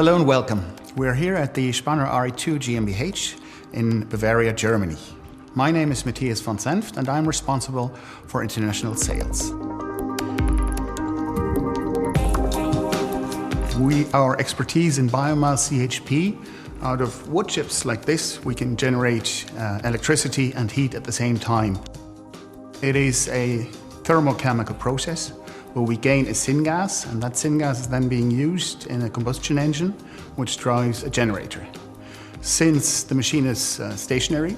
Hello and welcome. We're here at the Spanner Re² GmbH in Bavaria, Germany. My name is Matthias von Senfft and I'm responsible for international sales. Our expertise in biomass CHP, out of wood chips like this, we can generate electricity and heat at the same time. It is a thermochemical process where we gain a syngas, and that syngas is then being used in a combustion engine which drives a generator. Since the machine is stationary,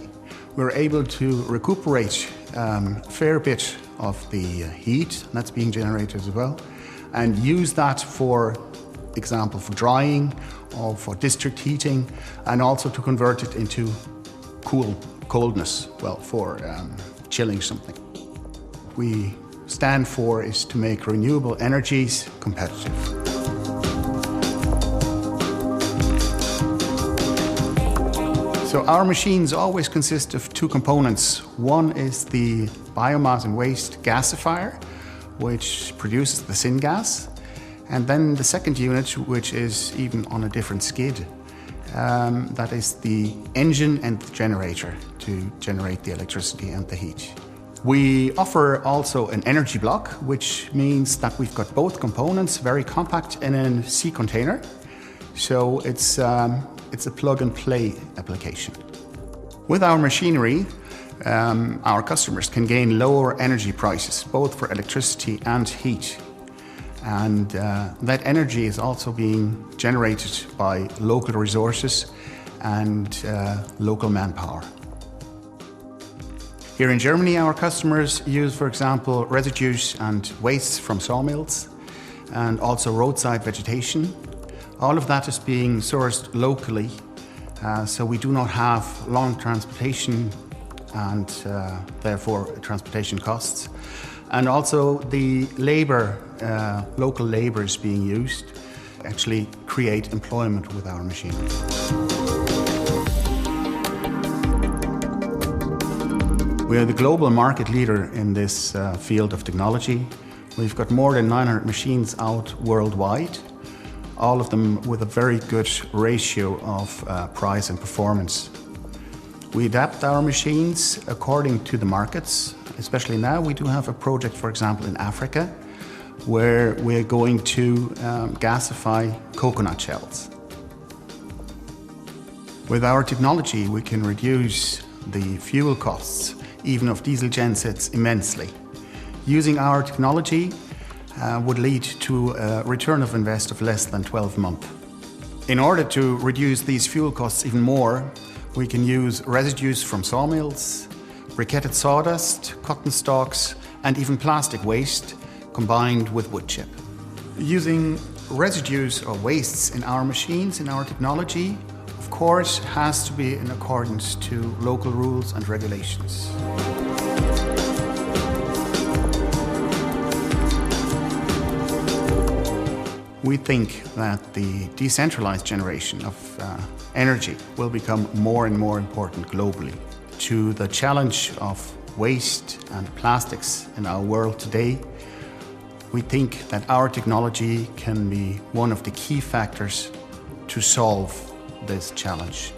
we're able to recuperate a fair bit of the heat that's being generated as well, and use that for example for drying or for district heating, and also to convert it into coldness, well, for chilling something. We stand for is to make renewable energies competitive. So our machines always consist of two components. One is the biomass and waste gasifier, which produces the syngas. And then the second unit, which is even on a different skid, that is the engine and the generator to generate the electricity and the heat. We offer also an energy block, which means that we've got both components very compact in a sea container. So it's a plug-and-play application. With our machinery, our customers can gain lower energy prices, both for electricity and heat. And that energy is also being generated by local resources and local manpower. Here in Germany, our customers use, for example, residues and wastes from sawmills, and also roadside vegetation. All of that is being sourced locally, so we do not have long transportation and therefore transportation costs. And also the labor, local labor is being used, actually create employment with our machinery. We are the global market leader in this field of technology. We've got more than 900 machines out worldwide, all of them with a very good ratio of price and performance. We adapt our machines according to the markets. Especially now, we do have a project, for example, in Africa, where we're going to gasify coconut shells. With our technology, we can reduce the fuel costs, even of diesel gensets, immensely. Using our technology would lead to a return of invest of less than 12 months. In order to reduce these fuel costs even more, we can use residues from sawmills, briquetted sawdust, cotton stalks, and even plastic waste combined with wood chip. Using residues or wastes in our machines, in our technology, of course, has to be in accordance to local rules and regulations. We think that the decentralized generation of energy will become more and more important globally. To the challenge of waste and plastics in our world today, we think that our technology can be one of the key factors to solve this challenge.